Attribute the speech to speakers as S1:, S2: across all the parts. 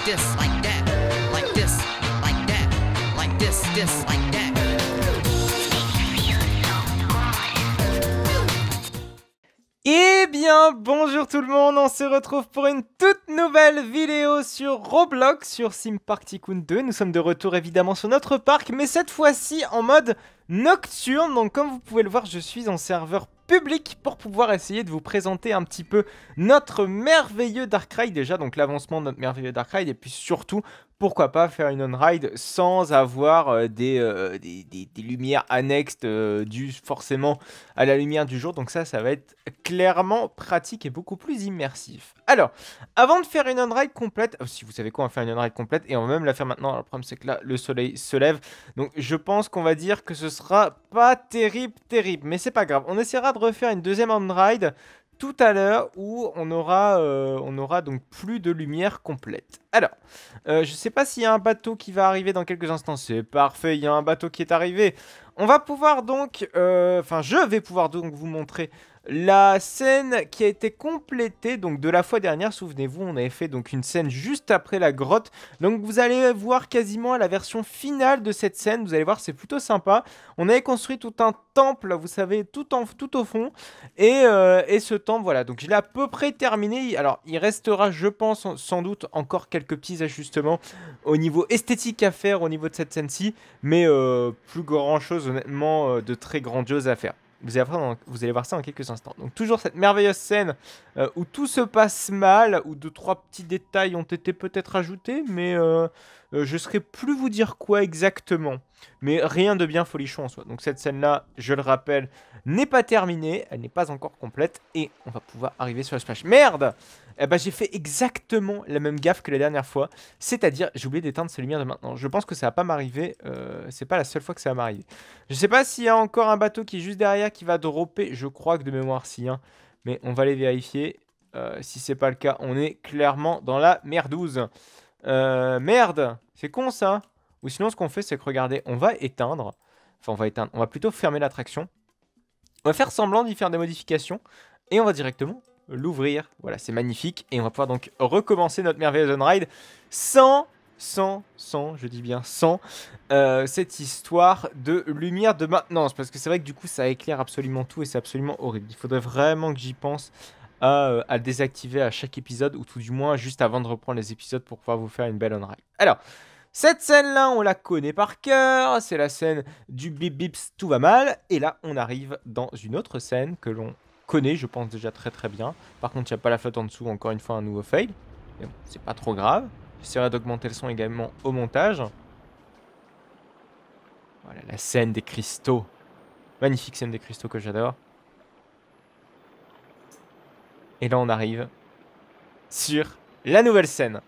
S1: this, like that, like this, like that, like this, like that.
S2: Eh bien, bonjour tout le monde, on se retrouve pour une toute nouvelle vidéo sur Roblox, sur Sim Park Tycoon 2. Nous sommes de retour évidemment sur notre parc, mais cette fois-ci en mode nocturne. Donc comme vous pouvez le voir, je suis en serveur public pour pouvoir essayer de vous présenter un petit peu notre merveilleux Dark Ride déjà, donc l'avancement de notre merveilleux Dark Ride, et puis surtout, pourquoi pas faire une on-ride sans avoir des lumières annexes dues forcément à la lumière du jour. Donc ça va être clairement pratique et beaucoup plus immersif. Alors, avant de faire une on-ride complète, si vous savez quoi, on va faire une on-ride complète et on va même la faire maintenant. Alors, le problème c'est que là, le soleil se lève, donc je pense qu'on va dire que ce sera pas terrible, mais c'est pas grave. On essaiera de refaire une deuxième on-ride tout à l'heure où on aura donc plus de lumière complète. Alors, je sais pas s'il y a un bateau qui va arriver dans quelques instants. C'est parfait, il y a un bateau qui est arrivé. On va pouvoir donc, je vais pouvoir donc vous montrer la scène qui a été complétée donc de la fois dernière. Souvenez-vous, on avait fait donc une scène juste après la grotte. Donc vous allez voir quasiment la version finale de cette scène. Vous allez voir, c'est plutôt sympa. On avait construit tout un temple, vous savez, tout au fond. Et ce temple, voilà. Donc je l'ai à peu près terminé. Alors il restera, je pense, sans doute encore quelques petits ajustements au niveau esthétique à faire au niveau de cette scène-ci. Mais plus grand chose, honnêtement, de très grandiose à faire. Vous allez voir ça en quelques instants. Donc toujours cette merveilleuse scène où tout se passe mal, où 2-3 petits détails ont été peut-être ajoutés, mais je saurais plus vous dire quoi exactement. Mais rien de bien folichon en soi. Donc cette scène-là, je le rappelle, n'est pas terminée, elle n'est pas encore complète, et on va pouvoir arriver sur le splash. Merde! Eh ben, j'ai fait exactement la même gaffe que la dernière fois, c'est-à-dire j'ai oublié d'éteindre ces lumières de maintenant. Je pense que ça va pas m'arriver, c'est pas la seule fois que ça va m'arriver. Je sais pas s'il y a encore un bateau qui est juste derrière qui va dropper, je crois que de mémoire si, hein. Mais on va aller vérifier. Si c'est pas le cas, on est clairement dans la merdouze. Merde, c'est con ça. Ou sinon ce qu'on fait c'est que regardez, on va éteindre, on va plutôt fermer l'attraction. On va faire semblant d'y faire des modifications et on va directement l'ouvrir. Voilà, c'est magnifique. Et on va pouvoir donc recommencer notre merveilleuse on-ride sans, je dis bien sans, cette histoire de lumière de maintenance. Parce que c'est vrai que du coup, ça éclaire absolument tout et c'est absolument horrible. Il faudrait vraiment que j'y pense à le désactiver à chaque épisode, ou tout du moins juste avant de reprendre les épisodes pour pouvoir vous faire une belle on-ride. Alors, cette scène-là, on la connaît par cœur. C'est la scène du bip bips, tout va mal. Et là, on arrive dans une autre scène que l'on connaît, je pense déjà très bien. Par contre, il n'y a pas la flotte en dessous, encore une fois un nouveau fail. Mais bon, c'est pas trop grave. J'essaierai d'augmenter le son également au montage. Voilà, la scène des cristaux. Magnifique scène des cristaux que j'adore. Et là, on arrive sur la nouvelle scène.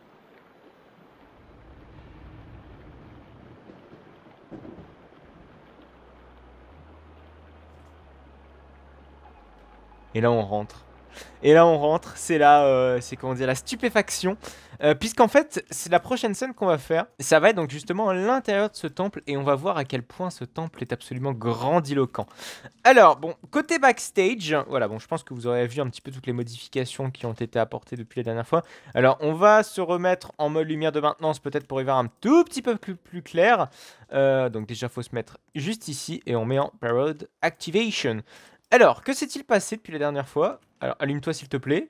S2: Et là, on rentre. C'est là, c'est comment dire, la stupéfaction. Puisqu'en fait, c'est la prochaine scène qu'on va faire. Ça va être donc justement à l'intérieur de ce temple. Et on va voir à quel point ce temple est absolument grandiloquent. Alors, bon, côté backstage, voilà, bon, je pense que vous aurez vu un petit peu toutes les modifications qui ont été apportées depuis la dernière fois. Alors, on va se remettre en mode lumière de maintenance, peut-être pour y voir un tout petit peu plus clair. Donc déjà, il faut se mettre juste ici. Et on met en Parade Activation. Alors, que s'est-il passé depuis la dernière fois? Alors, allume-toi s'il te plaît.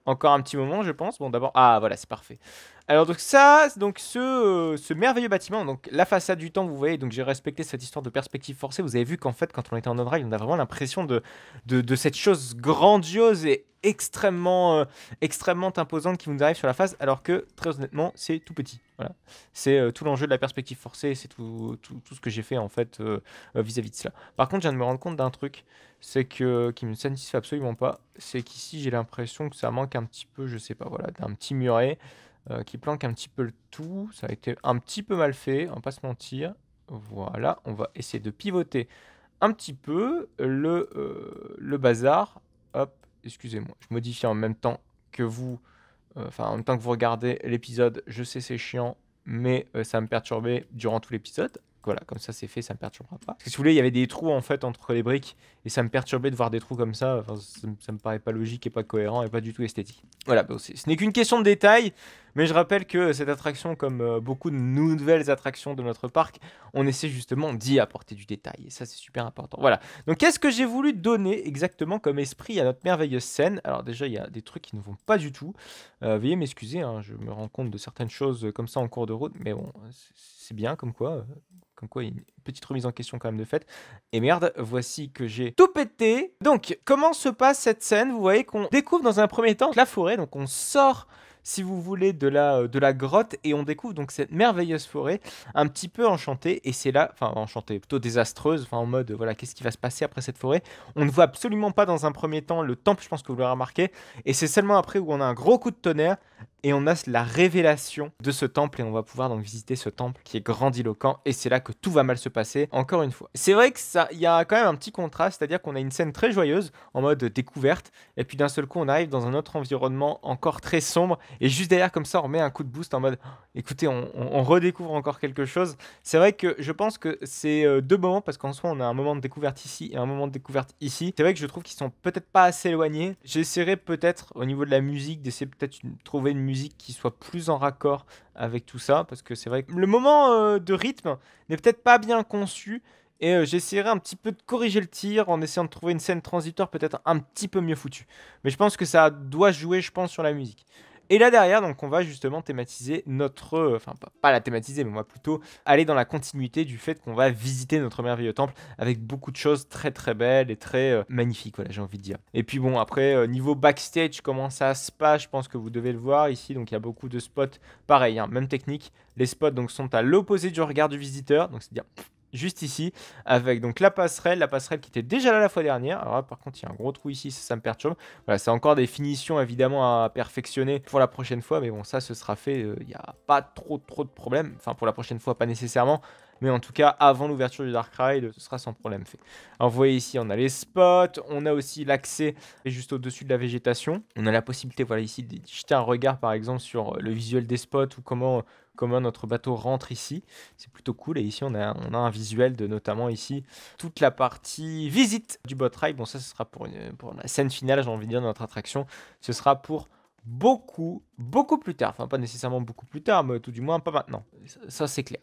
S2: Encore un petit moment, je pense. Bon, d'abord... Ah, voilà, c'est parfait. Alors, donc ça, donc ce merveilleux bâtiment, donc la façade du temps, vous voyez, donc j'ai respecté cette histoire de perspective forcée. Vous avez vu qu'en fait, quand on était en on-ride, on a vraiment l'impression de cette chose grandiose et extrêmement imposante qui nous arrive sur la face, alors que, très honnêtement, c'est tout petit. Voilà. C'est tout l'enjeu de la perspective forcée, c'est tout ce que j'ai fait, en fait, vis-à-vis de cela. Par contre, je viens de me rendre compte d'un truc, c'est que qui me satisfait absolument pas, c'est qu'ici, j'ai l'impression que ça manque un petit peu, je sais pas, voilà, d'un petit muret qui planque un petit peu le tout. Ça a été un petit peu mal fait, on va pas se mentir. Voilà, on va essayer de pivoter un petit peu le bazar. Hop, excusez-moi, je modifie en même temps que vous, en même temps que vous regardez l'épisode. Je sais c'est chiant, mais ça va me perturber durant tout l'épisode. Voilà, comme ça c'est fait, ça me perturbera pas. Parce que si vous voulez, il y avait des trous en fait entre les briques et ça me perturbait de voir des trous comme ça. Enfin, ça me paraît pas logique et pas cohérent et pas du tout esthétique. Voilà, bon, ce n'est qu'une question de détail, Mais je rappelle que cette attraction, comme beaucoup de nouvelles attractions de notre parc, on essaie justement d'y apporter du détail. Et ça, c'est super important. Voilà. Donc, qu'est-ce que j'ai voulu donner exactement comme esprit à notre merveilleuse scène? Alors déjà, il y a des trucs qui ne vont pas du tout. Veuillez m'excuser, hein, je me rends compte de certaines choses comme ça en cours de route. Mais bon, c'est bien comme quoi. Comme quoi, il y a une petite remise en question quand même de fait. Et merde, voici que j'ai tout pété. Donc, comment se passe cette scène? Vous voyez qu'on découvre dans un premier temps la forêt. Donc, on sort, si vous voulez, de la grotte. Et on découvre donc cette merveilleuse forêt, un petit peu enchantée. Et c'est là, enfin enchantée, plutôt désastreuse. Enfin, en mode, voilà, qu'est-ce qui va se passer après cette forêt? On ne voit absolument pas dans un premier temps le temple, je pense que vous l'aurez remarqué. Et c'est seulement après où on a un gros coup de tonnerre. Et on a la révélation de ce temple et on va pouvoir donc visiter ce temple qui est grandiloquent et c'est là que tout va mal se passer encore une fois. C'est vrai que ça, il y a quand même un petit contraste, c'est-à-dire qu'on a une scène très joyeuse en mode découverte et puis d'un seul coup on arrive dans un autre environnement encore très sombre et juste derrière comme ça on met un coup de boost en mode écoutez on redécouvre encore quelque chose. C'est vrai que je pense que c'est deux moments parce qu'en soi on a un moment de découverte ici et un moment de découverte ici. C'est vrai que je trouve qu'ils sont peut-être pas assez éloignés. J'essaierai peut-être au niveau de la musique d'essayer peut-être trouver une musique qui soit plus en raccord avec tout ça parce que c'est vrai que le moment de rythme n'est peut-être pas bien conçu et j'essaierai un petit peu de corriger le tir en essayant de trouver une scène transitoire peut-être un petit peu mieux foutue. Mais je pense que ça doit jouer, je pense, sur la musique. Et là derrière, donc on va justement thématiser notre... Enfin, pas la thématiser, mais on va plutôt aller dans la continuité du fait qu'on va visiter notre merveilleux temple avec beaucoup de choses très très belles et très magnifiques, voilà, j'ai envie de dire. Et puis bon, après, niveau backstage, comment ça se passe, je pense que vous devez le voir ici. Donc il y a beaucoup de spots, pareil, hein, même technique. Les spots donc, sont à l'opposé du regard du visiteur, donc c'est-à-dire juste ici, avec donc la passerelle qui était déjà là la fois dernière. Alors là, par contre, il y a un gros trou ici, ça me perturbe. Voilà, c'est encore des finitions évidemment à perfectionner pour la prochaine fois, mais bon, ça, ce sera fait. Il n'y a pas trop de problèmes. Enfin, pour la prochaine fois, pas nécessairement. Mais en tout cas, avant l'ouverture du Dark Ride, ce sera sans problème fait. Alors, vous voyez ici, on a les spots. On a aussi l'accès juste au-dessus de la végétation. On a la possibilité, voilà, ici, de jeter un regard, par exemple, sur le visuel des spots ou comment notre bateau rentre ici. C'est plutôt cool. Et ici, on a un visuel de notamment ici toute la partie visite du boat ride. Bon, ça, ce sera pour la scène finale, j'ai envie de dire, de notre attraction. Ce sera pour beaucoup plus tard. Enfin, pas nécessairement beaucoup plus tard, mais tout du moins pas maintenant. Ça c'est clair.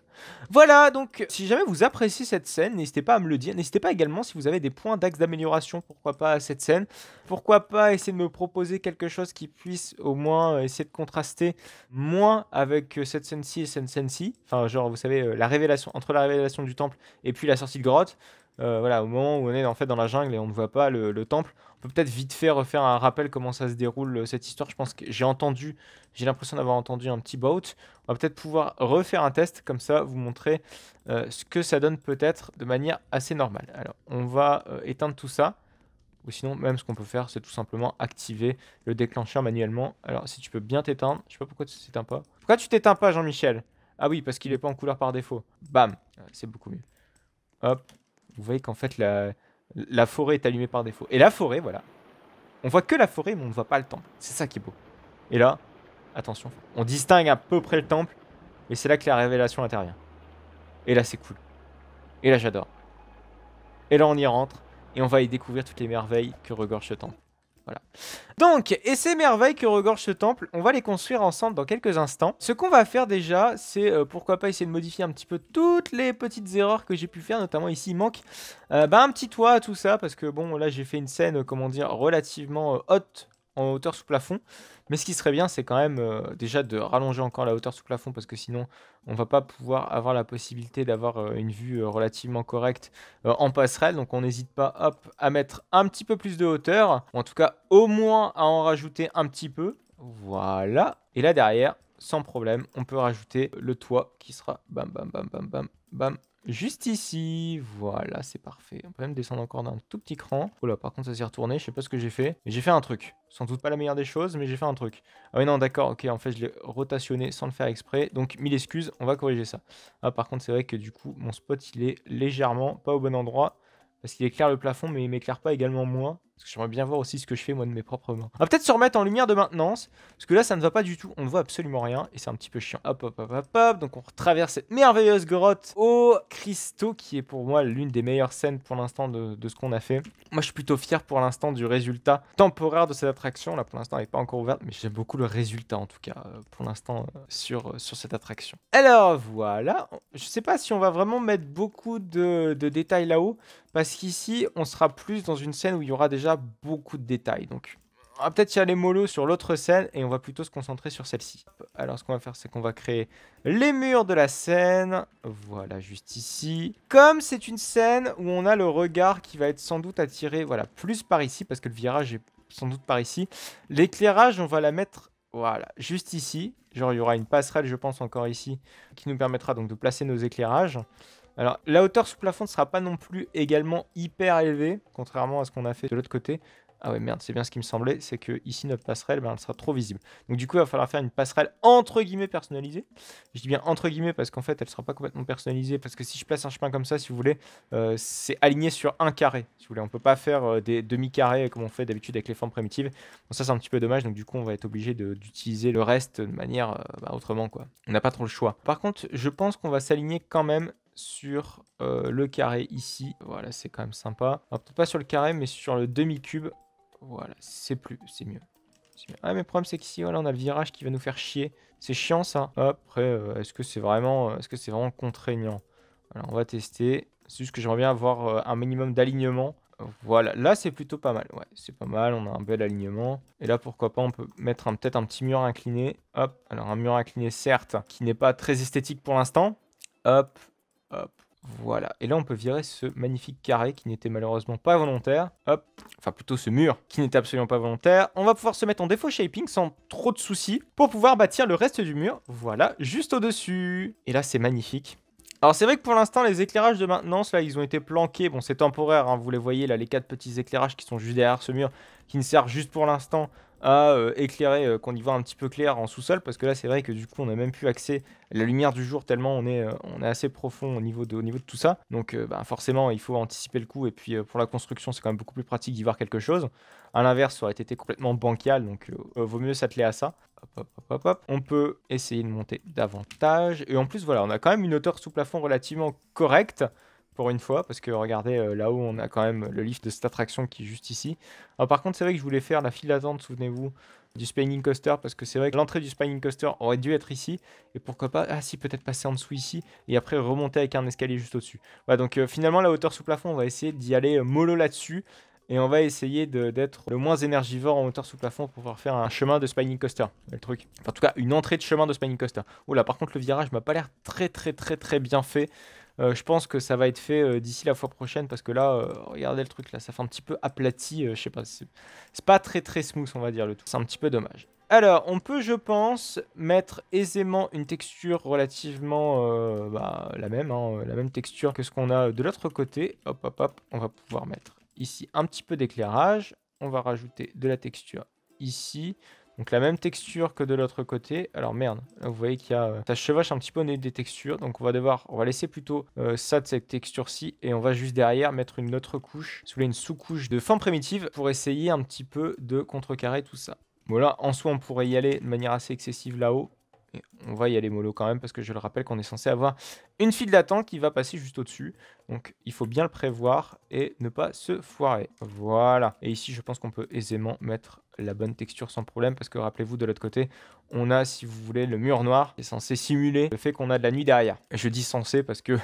S2: Voilà, donc si jamais vous appréciez cette scène, n'hésitez pas à me le dire. N'hésitez pas également si vous avez des points d'axe d'amélioration, pourquoi pas à cette scène. Pourquoi pas essayer de me proposer quelque chose qui puisse au moins essayer de contraster moins avec cette scène-ci et cette scène-ci. Enfin, genre, vous savez, la révélation, entre la révélation du temple et puis la sortie de grotte. Voilà, au moment où on est en fait dans la jungle et on ne voit pas le temple, on peut peut-être vite fait refaire un rappel comment ça se déroule cette histoire. Je pense que j'ai l'impression d'avoir entendu un petit boat. On va peut-être pouvoir refaire un test comme ça, vous montrer ce que ça donne peut-être de manière assez normale. Alors, on va éteindre tout ça. Ou sinon, même ce qu'on peut faire, c'est tout simplement activer le déclencheur manuellement. Alors, si tu peux bien t'éteindre, je sais pas pourquoi tu t'éteins pas. Pourquoi tu t'éteins pas, Jean-Michel? Ah oui, parce qu'il est pas en couleur par défaut. Bam, c'est beaucoup mieux. Hop. Vous voyez qu'en fait, la forêt est allumée par défaut. Et la forêt, voilà. On voit que la forêt, mais on ne voit pas le temple. C'est ça qui est beau. Et là, attention, on distingue à peu près le temple. Et c'est là que la révélation intervient. Et là, c'est cool. Et là, j'adore. Et là, on y rentre. Et on va y découvrir toutes les merveilles que regorge ce temple. Voilà. Donc, et ces merveilles que regorge ce temple, on va les construire ensemble dans quelques instants. Ce qu'on va faire déjà, c'est pourquoi pas essayer de modifier un petit peu toutes les petites erreurs que j'ai pu faire, notamment ici, il manque un petit toit, tout ça, parce que bon, là j'ai fait une scène, comment dire, relativement haute, en hauteur sous plafond. Mais ce qui serait bien, c'est quand même déjà de rallonger encore la hauteur sous plafond, parce que sinon, on va pas pouvoir avoir la possibilité d'avoir une vue relativement correcte en passerelle. Donc on n'hésite pas, hop, à mettre un petit peu plus de hauteur, ou en tout cas au moins à en rajouter un petit peu. Voilà. Et là derrière, sans problème, on peut rajouter le toit qui sera bam bam bam bam bam bam. Juste ici, voilà, c'est parfait. On peut même descendre encore d'un tout petit cran. Oh là, par contre, ça s'est retourné, je sais pas ce que j'ai fait. Mais j'ai fait un truc. Sans doute pas la meilleure des choses, mais j'ai fait un truc. Ah oui, non, d'accord, ok, en fait, je l'ai rotationné sans le faire exprès. Donc, 1000 excuses, on va corriger ça. Ah, par contre, c'est vrai que du coup, mon spot, il est légèrement pas au bon endroit. Parce qu'il éclaire le plafond, mais il m'éclaire pas également moi. Parce que j'aimerais bien voir aussi ce que je fais moi de mes propres mains. On va peut-être se remettre en lumière de maintenance. Parce que là, ça ne va pas du tout. On ne voit absolument rien. Et c'est un petit peu chiant. Hop, hop, hop, hop, hop. Donc on traverse cette merveilleuse grotte aux cristaux. Qui est pour moi l'une des meilleures scènes pour l'instant de ce qu'on a fait. Moi, je suis plutôt fier pour l'instant du résultat temporaire de cette attraction. Là, pour l'instant, elle n'est pas encore ouverte. Mais j'aime beaucoup le résultat, en tout cas, pour l'instant, sur cette attraction. Alors, voilà. Je ne sais pas si on va vraiment mettre beaucoup de détails là-haut. Parce qu'ici, on sera plus dans une scène où il y aura déjà beaucoup de détails. Donc, on va peut-être y aller mollo sur l'autre scène et on va plutôt se concentrer sur celle-ci. Alors, ce qu'on va faire, c'est qu'on va créer les murs de la scène. Voilà, juste ici. Comme c'est une scène où on a le regard qui va être sans doute attiré, voilà, plus par ici, parce que le virage est sans doute par ici. L'éclairage, on va la mettre, voilà, juste ici. Genre, il y aura une passerelle, je pense, encore ici, qui nous permettra donc de placer nos éclairages. Alors, la hauteur sous plafond ne sera pas non plus également hyper élevée, contrairement à ce qu'on a fait de l'autre côté. Ah ouais, merde, c'est bien ce qui me semblait, c'est que ici notre passerelle, ben, elle sera trop visible. Donc du coup, il va falloir faire une passerelle entre guillemets personnalisée. Je dis bien entre guillemets parce qu'en fait, elle ne sera pas complètement personnalisée. Parce que si je place un chemin comme ça, si vous voulez, c'est aligné sur un carré. Si vous voulez, on ne peut pas faire des demi-carrés comme on fait d'habitude avec les formes primitives. Bon, ça, c'est un petit peu dommage. Donc du coup, on va être obligé d'utiliser le reste de manière autrement, quoi. On n'a pas trop le choix. Par contre, je pense qu'on va s'aligner quand même sur le carré ici. Voilà, c'est quand même sympa. Alors, peut-être pas sur le carré, mais sur le demi-cube. Voilà, c'est mieux. Ah, mais le problème, c'est qu'ici, voilà, on a le virage qui va nous faire chier. C'est chiant, ça. Hop, après, est-ce que c'est vraiment contraignant? Alors, on va tester. C'est juste que j'aimerais bien avoir un minimum d'alignement. Voilà, là, c'est plutôt pas mal. Ouais, c'est pas mal, on a un bel alignement. Et là, pourquoi pas, on peut mettre peut-être un petit mur incliné. Hop, alors un mur incliné, certes, qui n'est pas très esthétique pour l'instant. Hop, hop. Voilà, et là on peut virer ce magnifique carré qui n'était malheureusement pas volontaire. Hop, enfin plutôt ce mur qui n'était absolument pas volontaire. On va pouvoir se mettre en défaut shaping sans trop de soucis pour pouvoir bâtir le reste du mur. Voilà, juste au-dessus. Et là c'est magnifique. Alors c'est vrai que pour l'instant les éclairages de maintenance là ils ont été planqués. Bon c'est temporaire, hein, vous les voyez là les 4 petits éclairages qui sont juste derrière ce mur qui ne servent juste pour l'instant à éclairer, qu'on y voit un petit peu clair en sous-sol, parce que là c'est vrai que du coup on n'a même plus accès à la lumière du jour tellement on est assez profond au niveau de tout ça. Donc forcément il faut anticiper le coup, et puis pour la construction c'est quand même beaucoup plus pratique d'y voir quelque chose. À l'inverse ça aurait été complètement bancal, donc vaut mieux s'atteler à ça. Hop, hop, hop, hop, hop. On peut essayer de monter davantage, et en plus voilà on a quand même une hauteur sous plafond relativement correcte. Pour une fois, parce que regardez, là-haut, on a quand même le lift de cette attraction qui est juste ici. Alors par contre, c'est vrai que je voulais faire la file d'attente, souvenez-vous, du Spinning Coaster, parce que c'est vrai que l'entrée du Spinning Coaster aurait dû être ici, et pourquoi pas, ah si, peut-être passer en dessous ici, et après remonter avec un escalier juste au-dessus. Voilà, donc finalement, la hauteur sous plafond, on va essayer d'y aller mollo là-dessus, et on va essayer d'être le moins énergivore en hauteur sous plafond pour pouvoir faire un chemin de Spinning Coaster, le truc. Enfin, en tout cas, une entrée de chemin de Spinning Coaster. Oh là, par contre, le virage m'a pas l'air très bien fait. Je pense que ça va être fait d'ici la fois prochaine, parce que là, regardez le truc là, ça fait un petit peu aplati, je sais pas, c'est pas très smooth on va dire le tout, c'est un petit peu dommage. Alors, on peut, je pense, mettre aisément une texture relativement la même texture que ce qu'on a de l'autre côté. Hop, hop, hop, on va pouvoir mettre ici un petit peu d'éclairage, on va rajouter de la texture ici. Donc la même texture que de l'autre côté. Alors merde, là vous voyez qu'il y a... ça chevauche un petit peu au nez des textures. Donc on va laisser plutôt ça de cette texture-ci. Et on va juste derrière mettre une autre couche, si vous voulez une sous-couche de forme primitive, pour essayer un petit peu de contrecarrer tout ça. Voilà, en soi on pourrait y aller de manière assez excessive là-haut. Et on va y aller mollo quand même, parce que je le rappelle qu'on est censé avoir une file d'attente qui va passer juste au-dessus. Donc il faut bien le prévoir et ne pas se foirer. Voilà. Et ici je pense qu'on peut aisément mettre la bonne texture sans problème, parce que rappelez-vous, de l'autre côté on a, si vous voulez, le mur noir qui est censé simuler le fait qu'on a de la nuit derrière. Et je dis censé parce que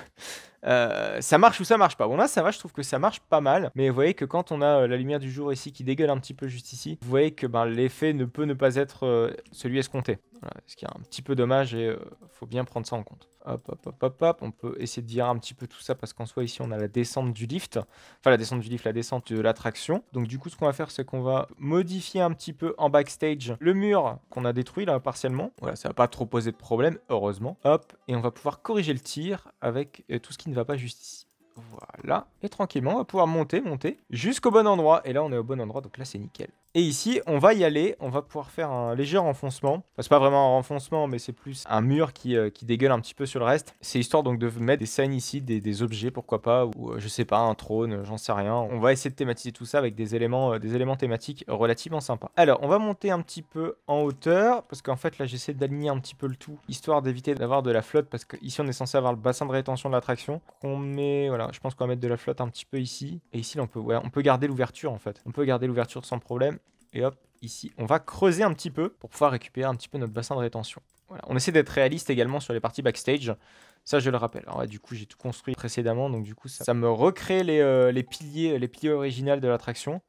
S2: ça marche ou ça marche pas. Bon là ça va, je trouve que ça marche pas mal, mais vous voyez que quand on a la lumière du jour ici qui dégueule un petit peu juste ici, vous voyez que l'effet ne peut ne pas être celui escompté. Voilà, ce qui est un petit peu dommage, et faut bien prendre ça en compte. Hop, hop, hop, hop, hop. On peut essayer de virer un petit peu tout ça, parce qu'en soi ici on a la descente du lift. Enfin la descente du lift, la descente de l'attraction. Donc du coup ce qu'on va faire, c'est qu'on va modifier un petit peu en backstage le mur qu'on a détruit là partiellement. Voilà, ça va pas trop poser de problème, heureusement. Hop, et on va pouvoir corriger le tir avec tout ce qui ne va pas juste ici. Voilà. Et tranquillement, on va pouvoir monter jusqu'au bon endroit. Et là, on est au bon endroit, donc là, c'est nickel. Et ici, on va y aller. On va pouvoir faire un léger renfoncement. Enfin, c'est pas vraiment un renfoncement, mais c'est plus un mur qui dégueule un petit peu sur le reste. C'est histoire donc de mettre des scènes ici, des objets, pourquoi pas, ou je sais pas, un trône, j'en sais rien. On va essayer de thématiser tout ça avec des éléments thématiques relativement sympas. Alors, on va monter un petit peu en hauteur, parce qu'en fait, là, j'essaie d'aligner un petit peu le tout, histoire d'éviter d'avoir de la flotte, parce qu'ici, on est censé avoir le bassin de rétention de l'attraction. On met, voilà, je pense qu'on va mettre de la flotte un petit peu ici. Et ici, là, on peut garder l'ouverture, en fait. On peut garder l'ouverture sans problème. Et hop, ici, on va creuser un petit peu pour pouvoir récupérer un petit peu notre bassin de rétention. Voilà. On essaie d'être réaliste également sur les parties backstage. Ça, je le rappelle. Alors, ouais, du coup, j'ai tout construit précédemment. Donc, du coup, ça me recrée les piliers originaux de l'attraction.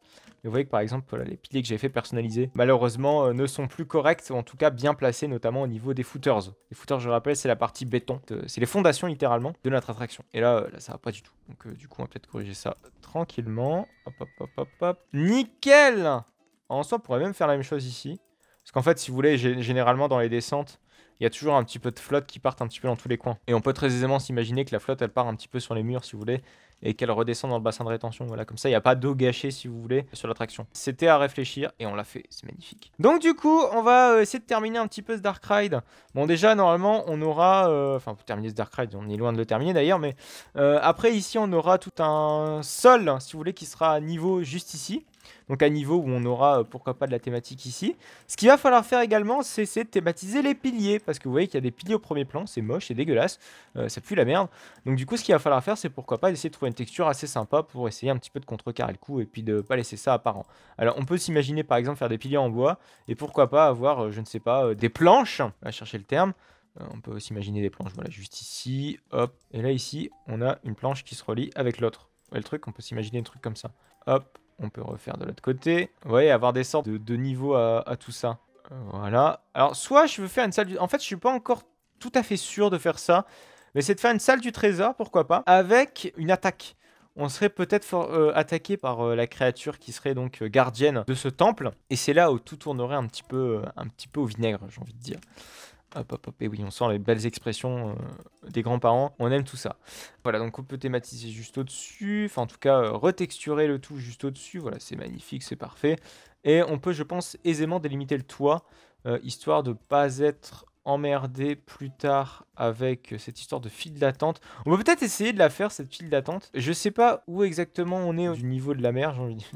S2: Vous voyez que, par exemple, voilà, les piliers que j'ai fait personnaliser, malheureusement, ne sont plus corrects, ou en tout cas bien placés, notamment au niveau des footers. Les footers, je le rappelle, c'est la partie béton. C'est les fondations, littéralement, de notre attraction. Et là, ça va pas du tout. Donc, du coup, on va peut-être corriger ça tranquillement. Hop, hop, hop, hop, hop. Nickel! En soi, on pourrait même faire la même chose ici. Parce qu'en fait, si vous voulez, généralement dans les descentes, il y a toujours un petit peu de flotte qui part un petit peu dans tous les coins. Et on peut très aisément s'imaginer que la flotte, elle part un petit peu sur les murs, si vous voulez, et qu'elle redescend dans le bassin de rétention. Voilà, comme ça, il n'y a pas d'eau gâchée, si vous voulez, sur l'attraction. C'était à réfléchir, et on l'a fait. C'est magnifique. Donc, du coup, on va essayer de terminer un petit peu ce Dark Ride. Bon, déjà, normalement, on aura... Enfin, pour terminer ce Dark Ride, on est loin de le terminer, d'ailleurs, mais... après, ici, on aura tout un sol, si vous voulez, qui sera à niveau juste ici. Donc à niveau où on aura pourquoi pas de la thématique ici. Ce qu'il va falloir faire également, c'est essayer de thématiser les piliers. Parce que vous voyez qu'il y a des piliers au premier plan, c'est moche, c'est dégueulasse, ça pue la merde. Donc du coup ce qu'il va falloir faire, c'est pourquoi pas essayer de trouver une texture assez sympa pour essayer un petit peu de contrecarrer le coup et puis de pas laisser ça apparent. Alors on peut s'imaginer par exemple faire des piliers en bois et pourquoi pas avoir, je ne sais pas, des planches, on va chercher le terme. On peut aussi imaginer des planches, voilà, juste ici, hop. Et là ici, on a une planche qui se relie avec l'autre. Ouais, le truc, on peut s'imaginer un truc comme ça. Hop. On peut refaire de l'autre côté. Vous voyez, avoir des sortes de niveaux à tout ça. Voilà. Alors, soit je veux faire une salle du... En fait, je suis pas encore tout à fait sûr de faire ça. Mais c'est de faire une salle du trésor, pourquoi pas, avec une attaque. On serait peut-être attaqué par la créature qui serait donc gardienne de ce temple. Et c'est là où tout tournerait un petit peu au vinaigre, j'ai envie de dire. Hop, hop, hop, et oui, on sent les belles expressions des grands-parents. On aime tout ça. Voilà, donc on peut thématiser juste au-dessus. Enfin, en tout cas, retexturer le tout juste au-dessus. Voilà, c'est magnifique, c'est parfait. Et on peut, je pense, aisément délimiter le toit, histoire de ne pas être emmerdé plus tard avec cette histoire de file d'attente. On peut peut-être essayer de la faire, cette file d'attente. Je sais pas où exactement on est du niveau de la mer, j'ai envie de dire.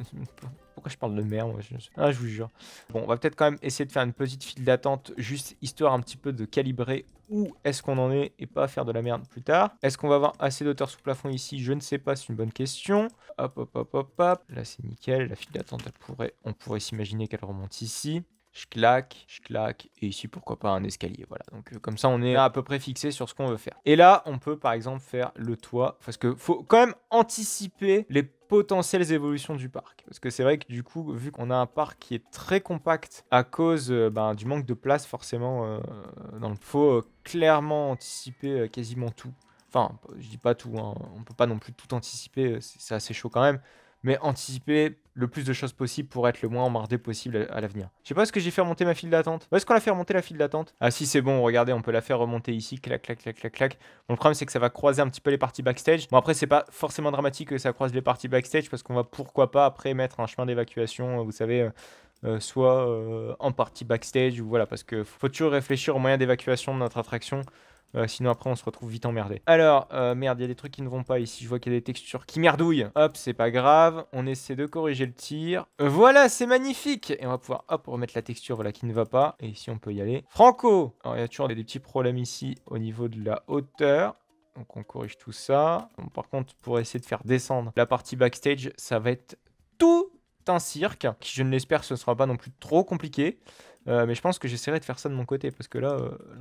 S2: Pourquoi je parle de mer, moi Ah, je vous jure. Bon, on va peut-être quand même essayer de faire une petite file d'attente, juste histoire un petit peu de calibrer où est-ce qu'on en est et pas faire de la merde plus tard. Est-ce qu'on va avoir assez d'auteur sous plafond ici? Je ne sais pas, c'est une bonne question. Hop, hop, hop, hop, hop. Là, c'est nickel. La file d'attente, on pourrait s'imaginer qu'elle remonte ici. Je claque, et ici, pourquoi pas un escalier, voilà. Donc, comme ça, on est à peu près fixé sur ce qu'on veut faire. Et là, on peut, par exemple, faire le toit, parce que faut quand même anticiper les potentielles évolutions du parc. Parce que c'est vrai que, du coup, vu qu'on a un parc qui est très compact à cause du manque de place, forcément, faut clairement anticiper quasiment tout. Enfin, je dis pas tout, hein. On peut pas non plus tout anticiper, c'est assez chaud quand même. Mais anticiper le plus de choses possible pour être le moins emmerdé possible à l'avenir. Je sais pas, est-ce que j'ai fait remonter ma file d'attente? Où est-ce qu'on l'a fait remonter la file d'attente? Ah si, c'est bon, regardez, on peut la faire remonter ici, clac, clac, clac, clac, clac. Bon, le problème, c'est que ça va croiser un petit peu les parties backstage. Bon, après, c'est pas forcément dramatique que ça croise les parties backstage, parce qu'on va, pourquoi pas, après, mettre un chemin d'évacuation, vous savez... soit en partie backstage, ou voilà, parce que faut toujours réfléchir aux moyens d'évacuation de notre attraction. Sinon après on se retrouve vite emmerdé. Alors, merde, il y a des trucs qui ne vont pas ici. Je vois qu'il y a des textures qui merdouillent. Hop, c'est pas grave. On essaie de corriger le tir. Voilà, c'est magnifique. Et on va pouvoir, hop, remettre la texture, voilà, qui ne va pas. Et ici on peut y aller. Franco. Alors il y a toujours des petits problèmes ici au niveau de la hauteur. Donc on corrige tout ça. Bon, par contre, pour essayer de faire descendre la partie backstage, ça va être tout un cirque. Qui, je ne l'espère, ce ne sera pas non plus trop compliqué. Mais je pense que j'essaierai de faire ça de mon côté, parce que là,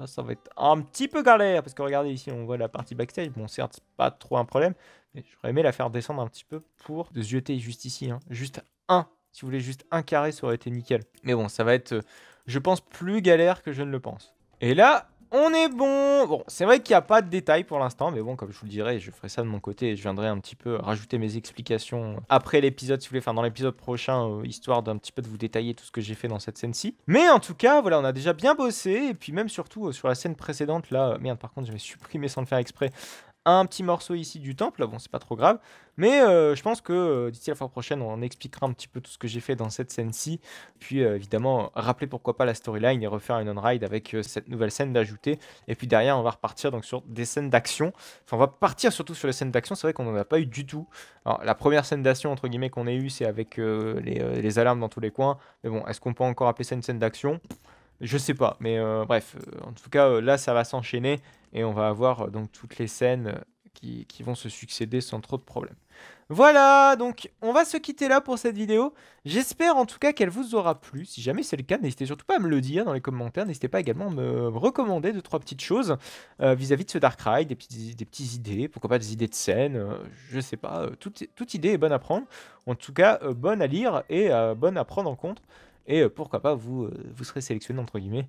S2: ça va être un petit peu galère. Parce que regardez ici, on voit la partie backstage. Bon, certes, c'est pas trop un problème, mais j'aurais aimé la faire descendre un petit peu pour se jeter juste ici. Hein. Juste un. Si vous voulez juste un carré, ça aurait été nickel. Mais bon, ça va être, je pense, plus galère que je ne le pense. Et là... on est bon. Bon, c'est vrai qu'il n'y a pas de détails pour l'instant, mais bon, comme je vous le dirai, je ferai ça de mon côté et je viendrai un petit peu rajouter mes explications après l'épisode, si vous voulez, enfin dans l'épisode prochain, histoire d'un petit peu de vous détailler tout ce que j'ai fait dans cette scène-ci. Mais en tout cas, voilà, on a déjà bien bossé, et puis même surtout sur la scène précédente, là, merde, par contre, j'avais supprimé sans le faire exprès, un petit morceau ici du temple. Bon, c'est pas trop grave. Mais je pense que d'ici la fois prochaine, on expliquera un petit peu tout ce que j'ai fait dans cette scène-ci. Puis évidemment, rappeler pourquoi pas la storyline et refaire une on-ride avec cette nouvelle scène d'ajouter. Et puis derrière, on va repartir donc sur des scènes d'action. Enfin, on va partir surtout sur les scènes d'action. C'est vrai qu'on n'en a pas eu du tout. Alors, la première scène d'action, entre guillemets, qu'on ait eue, c'est avec les alarmes dans tous les coins. Mais bon, est-ce qu'on peut encore appeler ça une scène d'action? Je sais pas, mais bref, en tout cas, là, ça va s'enchaîner et on va avoir donc toutes les scènes qui vont se succéder sans trop de problèmes. Voilà, donc on va se quitter là pour cette vidéo. J'espère en tout cas qu'elle vous aura plu. Si jamais c'est le cas, n'hésitez surtout pas à me le dire dans les commentaires. N'hésitez pas également à me recommander 2-3 petites choses vis-à-vis de ce Dark Ride, des petites idées, pourquoi pas des idées de scène, je sais pas. Toute idée est bonne à prendre, en tout cas bonne à lire et bonne à prendre en compte. Et pourquoi pas, vous serez sélectionné, entre guillemets.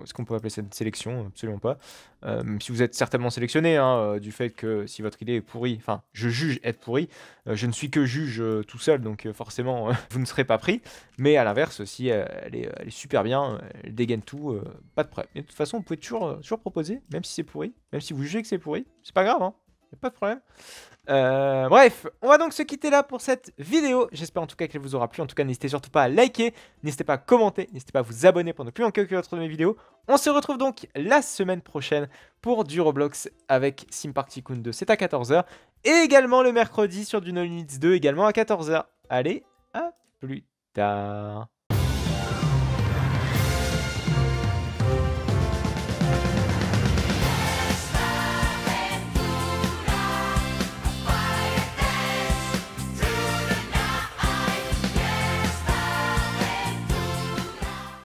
S2: Est-ce qu'on peut appeler ça une sélection? Absolument pas. Même si vous êtes certainement sélectionné, hein, du fait que si votre idée est pourrie, enfin, je juge être pourrie, je ne suis que juge tout seul, donc forcément, vous ne serez pas pris. Mais à l'inverse, si elle est super bien, elle dégaine tout, pas de problème. Mais de toute façon, vous pouvez toujours proposer, même si c'est pourri, même si vous jugez que c'est pourri, c'est pas grave, hein, y a pas de problème. Bref, on va donc se quitter là pour cette vidéo. J'espère en tout cas qu'elle vous aura plu. En tout cas, n'hésitez surtout pas à liker, n'hésitez pas à commenter, n'hésitez pas à vous abonner pour ne plus manquer aucune autre de mes vidéos. On se retrouve donc la semaine prochaine pour du Roblox avec Sim Park Tycoon 2. C'est à 14 h. Et également le mercredi sur du No Limits 2, également à 14 h. Allez, à plus tard.